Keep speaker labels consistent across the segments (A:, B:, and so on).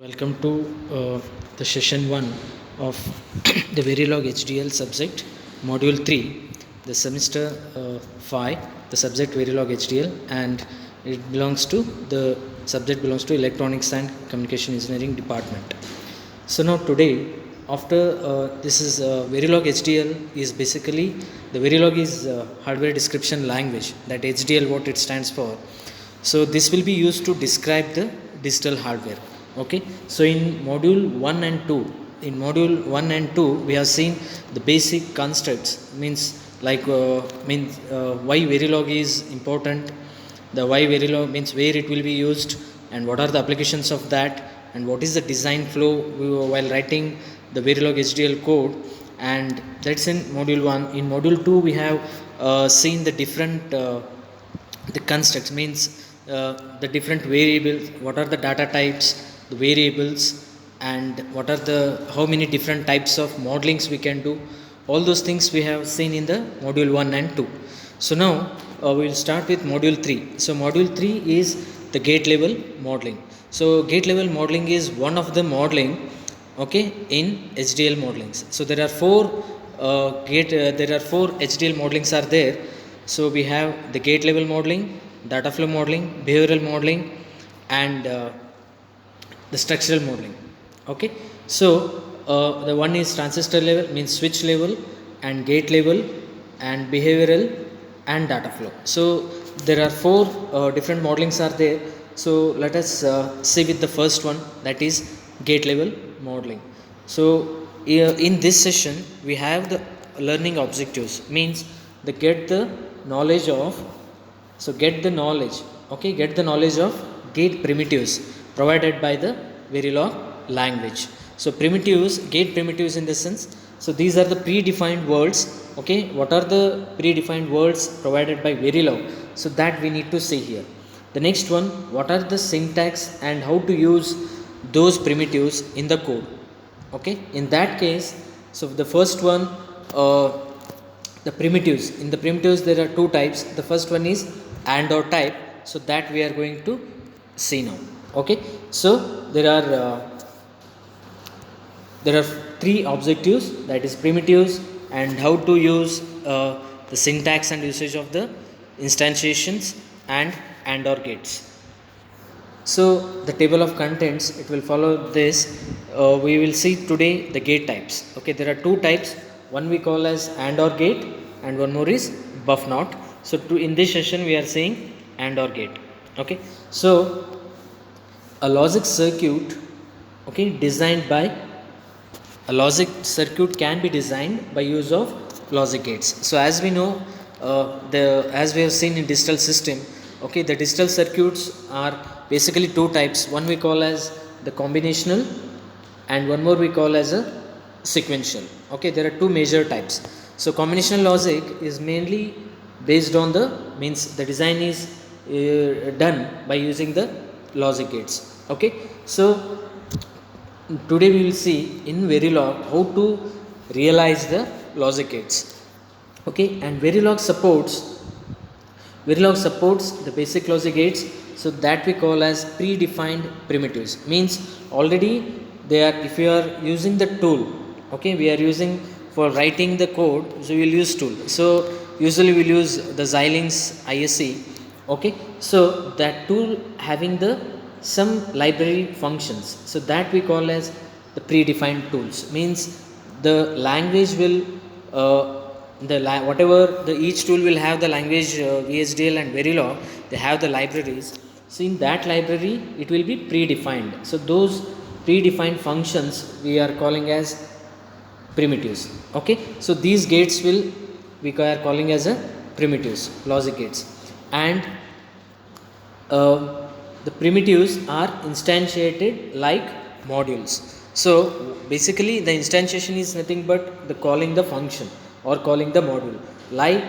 A: Welcome to the session 1 of the Verilog HDL subject, module 3, the semester 5, the subject Verilog HDL, and the subject belongs to Electronics and Communication Engineering department. So now today, after this is Verilog HDL is basically, the Verilog is hardware description language, that HDL what it stands for. So this will be used to describe the digital hardware. Okay, so in module 1 and 2, we have seen the basic constructs, means why Verilog is important, the why Verilog means where it will be used, and what are the applications of that, and what is the design flow while writing the Verilog HDL code. And that's in module 1. In module 2 we have seen the different the constructs, means the different variables, what are the data types, the variables, and what are the how many different types of modelings we can do. All those things we have seen in the module 1 and 2. So now we will start with module 3. So module 3 is the gate level modeling. So gate level modeling is one of the modeling, okay, in HDL modelings. So there are four HDL modelings are there. So we have the gate level modeling, data flow modeling, behavioral modeling, and the structural modeling. Okay, so the one is transistor level, means switch level, and gate level, and behavioral, and data flow. So there are four different modelings are there. So let us see with the first one, that is gate level modeling. So in this session we have the learning objectives, means the get the knowledge of gate primitives provided by the Verilog language. So gate primitives in the sense, so these are the predefined words. Okay, what are the predefined words provided by Verilog? So that we need to see here. The next one, what are the syntax and how to use those primitives in the code. Okay, in that case, so the first one, the primitives. In the primitives there are two types. The first one is AND OR type, so that we are going to see now. Okay, so there are three objectives, that is primitives and how to use the syntax and usage of the instantiations and OR gates. So the table of contents, it will follow this. We will see today the gate types. Okay, there are two types. One we call as AND OR gate, and one more is buff not. So in this session we are saying AND OR gate. Okay, so a logic circuit, okay, a logic circuit can be designed by use of logic gates. So as we know, as we have seen in digital system, okay, the digital circuits are basically two types. One we call as the combinational, and one more we call as a sequential. Okay, there are two major types. So combinational logic is mainly based on the design is done by using the logic gates. Okay, so today we will see in Verilog how to realize the logic gates. Okay, and Verilog supports the basic logic gates, so that we call as predefined primitives, means already they are, if you are using the tool, okay, we are using for writing the code, so we will use tool. So usually we will use the Xilinx ISE. Okay, so that tool having the some library functions, so that we call as the predefined tools, means the language will each tool will have the language VHDL and Verilog, they have the libraries. So in that library it will be predefined. So those predefined functions we are calling as primitives. Okay, so these gates we are calling as a primitives, logic gates, and the primitives are instantiated like modules. So basically the instantiation is nothing but the calling the function or calling the module, like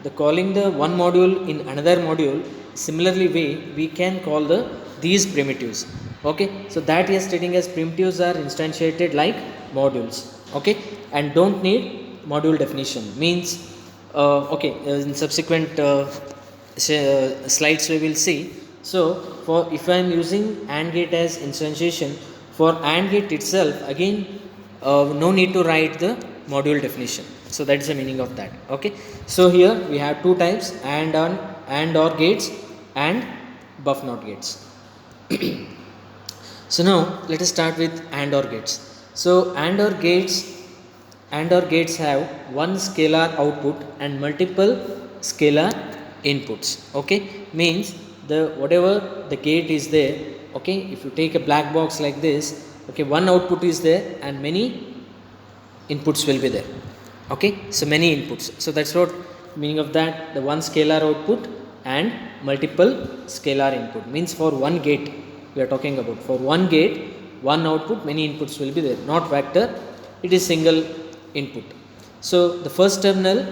A: the calling the one module in another module. Similarly we can call these primitives. Okay, so that is stating as primitives are instantiated like modules. Okay, and don't need module definition, means in subsequent slides we will see. So if I am using AND gate as instantiation For AND gate itself, again, no need to write the module definition. So that is the meaning of that. Okay. So here we have two types, AND OR gates and buff NOT gates. So now let us start with AND OR gates. So AND OR gates have one scalar output and multiple scalar inputs. Okay, means the whatever the gate is there. Okay, if you take a black box like this, okay, one output is there and many inputs will be there. Okay, so many inputs. So that's what meaning of that, the one scalar output and multiple scalar input, means for one gate we are talking about. For one gate, one output, many inputs will be there, not vector, it is single input. So the first terminal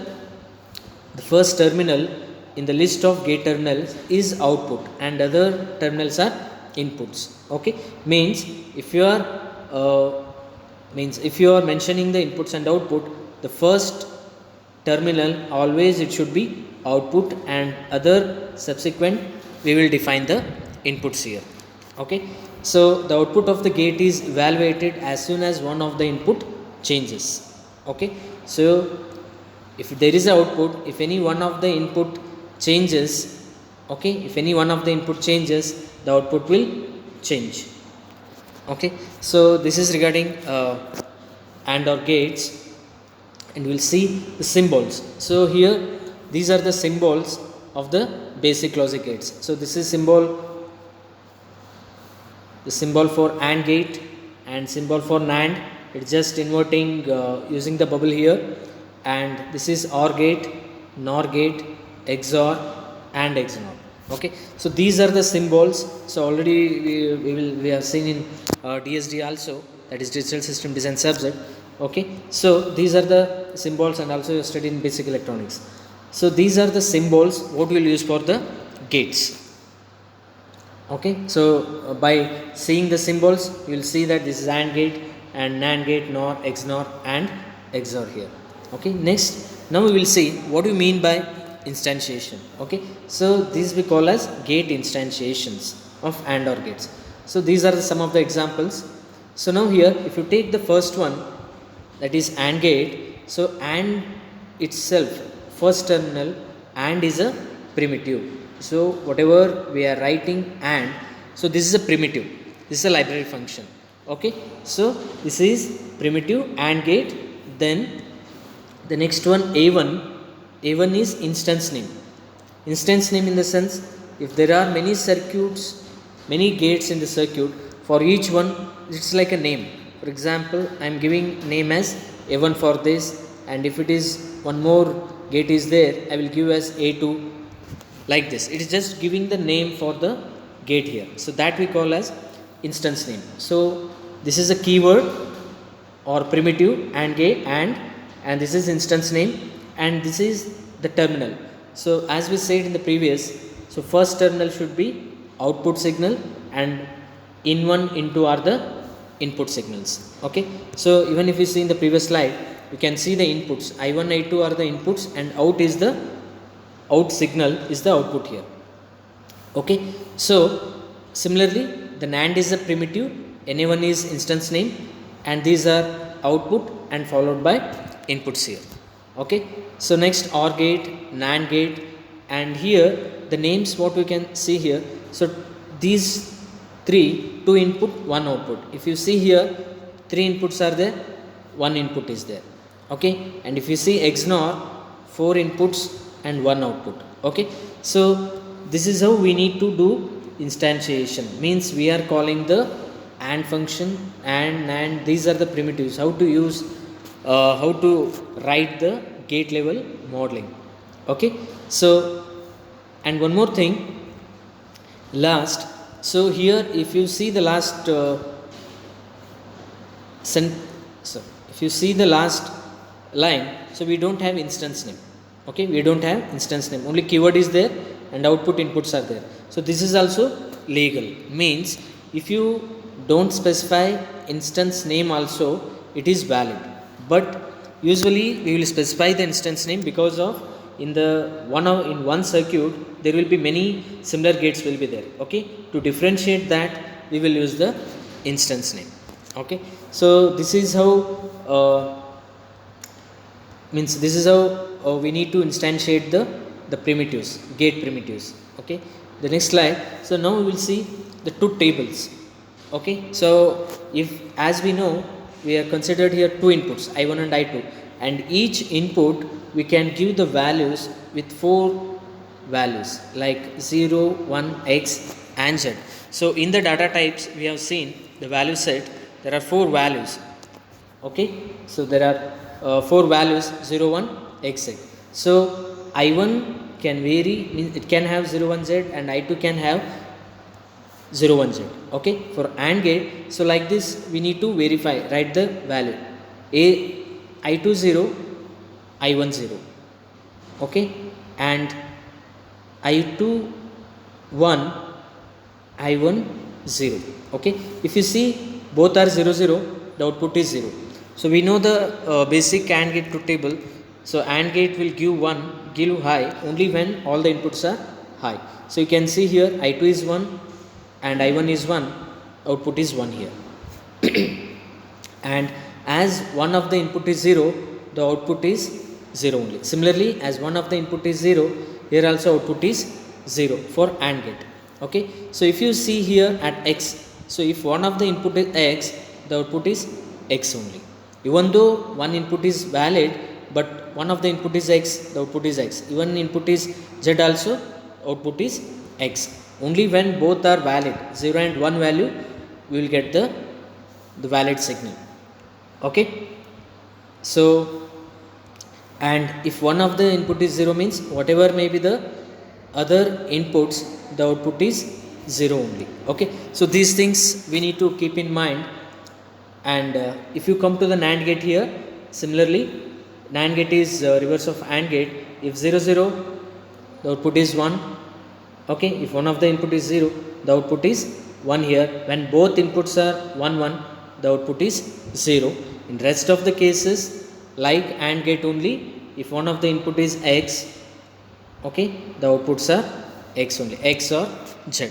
A: in the list of gate terminals is output and other terminals are inputs. Okay, means if you are mentioning the inputs and output, the first terminal always it should be output and other subsequent we will define the inputs here. Okay, so the output of the gate is evaluated as soon as one of the input changes. Okay, so if there is an output, if any one of the input changes, okay, if any one of the input changes, the output will change. Okay, so this is regarding AND OR gates, and we will see the symbols. So here these are the symbols of the basic logic gates. So this is the symbol for AND gate and symbol for NAND. It's just inverting using the bubble here, and this is OR gate, NOR gate, XOR and XNOR. Okay, so these are the symbols. So already we have seen in DSD also, that is digital system design subject. Okay, so these are the symbols, and also you studied in basic electronics. So these are the symbols what we will use for the gates. Okay, so by seeing the symbols you will see that this is AND gate and NAND gate, NOR, XNOR and XOR here. Okay, next, now we will see what do you mean by instantiation. Okay, so these we call as gate instantiations of AND OR gates. So these are some of the examples. So now here if you take the first one, that is AND gate. So AND itself, first terminal, AND is a primitive. So whatever we are writing AND, so this is a primitive, this is a library function. Okay, so this is primitive AND gate. Then the next one, A1 is instance name. Instance name in the sense, if there are many circuits, many gates in the circuit, for each one it's like a name. For example, I am giving name as A1 for this, and if it is one more gate is there, I will give as A2, like this. It is just giving the name for the gate here. So that we call as instance name. So this is a keyword or primitive AND gate, and this is instance name, and this is the terminal. So as we said in the previous, so first terminal should be output signal, and in1, in2 are the input signals. Okay, so even if you see in the previous slide, you can see the inputs, I1, I2 are the inputs, and out signal is the output here. Okay, so similarly the NAND is a primitive, NA1 is instance name, and these are output and followed by inputs here. Okay, so next OR gate, NAND gate, and here the names what we can see here. So these three, 2 input, 1 output. If you see here, 3 inputs are there, 1 input is there. Okay, and if you see XNOR, 4 inputs and 1 output. Okay, so this is how we need to do instantiation, means we are calling the AND function and NAND, these are the primitives, how to use how to write the gate level modeling. Okay, so and one more thing, last, so here if you see the last if you see the last line, so we don't have instance name. Okay, we don't have instance name, only keyword is there and output inputs are there. So this is also legal, means if you don't specify instance name also, it is valid, but usually we will specify the instance name because of in one circuit there will be many similar gates will be there. Okay, to differentiate that we will use the instance name. Okay, so this is how this is how we need to instantiate the primitives, gate primitives. Okay, the next slide. So now we will see the truth tables. Okay, so if, as we know, we are considered here two inputs, I1 and I2, and each input we can give the values with four values like 0, 1, x and z. So in the data types we have seen the value set, there are four values. Okay, so there are four values 0, 1, x, z. So I1 can vary, means it can have 0, 1, z, and I2 can have 0, 1, z. Okay, for AND gate, so like this we need to verify, write the value a I2 0, I1 0. Okay, and I2 1, I1 0. Okay, if you see both are 0, 0, the output is 0. So we know the basic AND gate truth table. So AND gate will give high only when all the inputs are high. So you can see here I2 is 1 and I1 is 1, output is 1 here. And as one of the input is 0, the output is 0 only. Similarly, as one of the input is 0, here also output is 0 for AND gate. Okay, so if you see here at x, so if one of the input is x, the output is x only. Even though one input is valid, but one of the input is x, the output is x. Even input is z also, output is x. Only when both are valid, 0 and 1 value, we will get the valid signal. Okay, so and if one of the input is 0, means whatever may be the other inputs, the output is 0 only. Okay, so these things we need to keep in mind. And if you come to the NAND gate here, similarly NAND gate is reverse of AND gate. If 0, 0, the output is 1. Okay, if one of the input is 0, the output is 1 here. When both inputs are 1, 1, the output is 0. In rest of the cases, like AND gate only, if one of the input is x, okay, the outputs are x only, x or z.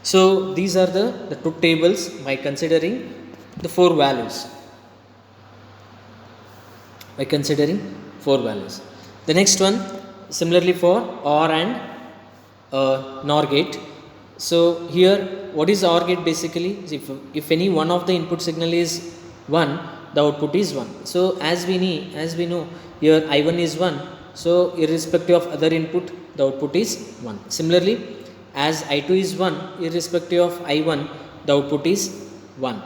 A: So these are the truth tables by considering the four values. By considering four values. The next one, similarly for OR and NOR gate. So here, what is OR gate basically? If any one of the input signal is 1, the output is 1. So as we know here I1 is 1, so irrespective of other input, the output is 1. Similarly, as I2 is 1, irrespective of I1, the output is 1.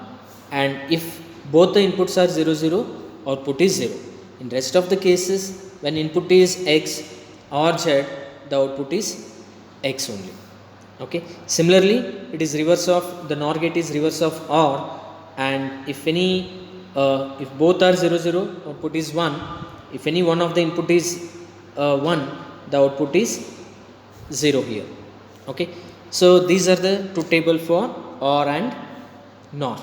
A: And if both the inputs are 0, 0, output is 0. In rest of the cases, when input is x or z, the output is x only. Okay, similarly it is reverse of the NOR gate is reverse of OR, and if any if both are 0, 0, output is 1. If any one of the input is 1, the output is 0 here. Okay, so these are the truth table for OR and NOR.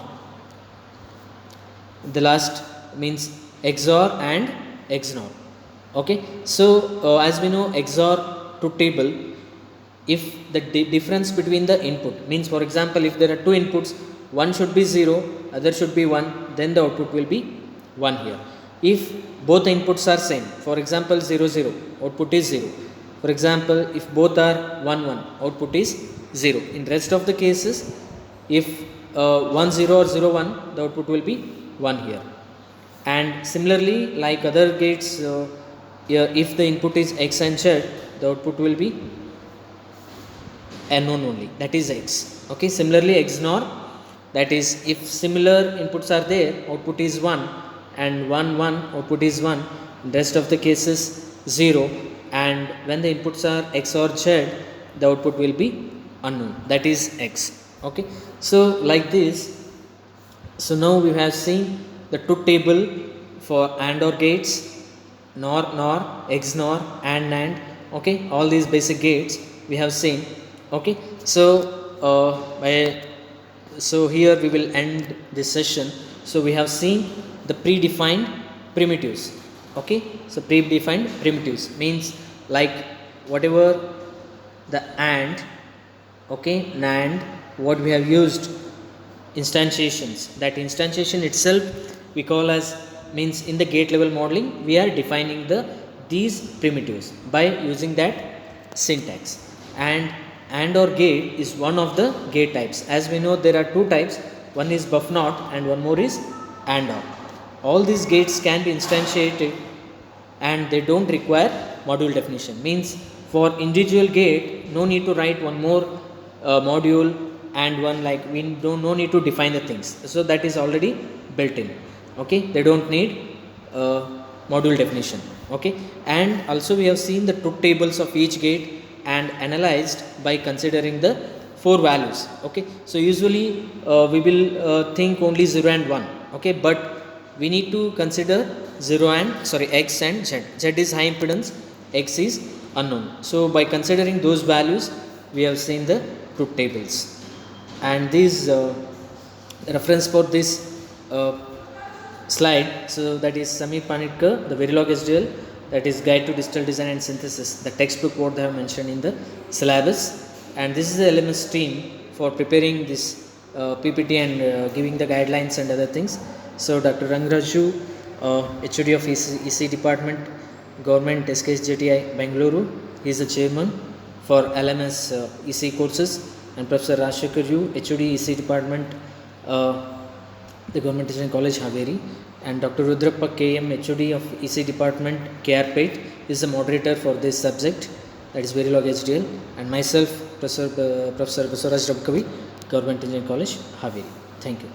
A: The last means XOR and XNOR. Okay, so as we know, XOR truth table, if the difference between the input, means for example if there are two inputs, one should be 0, other should be 1, then the output will be 1 here. If both the inputs are same, for example 0, 0, output is 0. For example, if both are 1, 1, output is 0. In rest of the cases, if 1, 0 or 0, 1, the output will be 1 here. And similarly, like other gates, if the input is x and z, the output will be unknown only, that is x. Okay, similarly XNOR, that is if similar inputs are there, output is 1, and 1, 1, output is 1. In rest of the cases 0, and when the inputs are x or z, the output will be unknown, that is x. Okay, so like this. So now we have seen the truth table for AND OR gates, NOR, XNOR, and NAND. Okay, all these basic gates we have seen. Okay, so so here we will end this session. So we have seen the predefined primitives. Okay, so predefined primitives means like whatever the AND, okay, NAND, what we have used instantiations. That instantiation itself we call as, means in the gate level modeling we are defining these primitives by using that syntax. And or gate is one of the gate types. As we know, there are two types, one is buff not and one more is and or. All these gates can be instantiated and they don't require module definition. Means for individual gate no need to write one more module, and one like we don't no need to define the things, so that is already built in. Okay, they don't need module definition. Okay, and also we have seen the truth tables of each gate and analyzed by considering the 4 values. Okay, so usually we will think only 0 and 1. Okay, but we need to consider 0 and x and z. Z is high impedance, x is unknown. So by considering those values we have seen the truth tables. And this reference for this slide, so that is Sameer Panitkar, the Verilog SDL, that is Guide to Digital Design and Synthesis, the textbook what they have mentioned in the syllabus. And this is the LMS team for preparing this PPT and giving the guidelines and other things. So Dr. Rangraju, HOD of EC Department, Government SKSJTI Bengaluru, he is the chairman for LMS EC courses, and Professor Rajshekhar Yu, HOD EC Department, the Government Engineering College Haveri, and Dr. Rudrappa KM, HOD of EC Department, KRPate, is the moderator for this subject, that is Verilog HDL, and myself, Professor Basuraj Rabkavi, Government Engineering College Haveri. Thank you.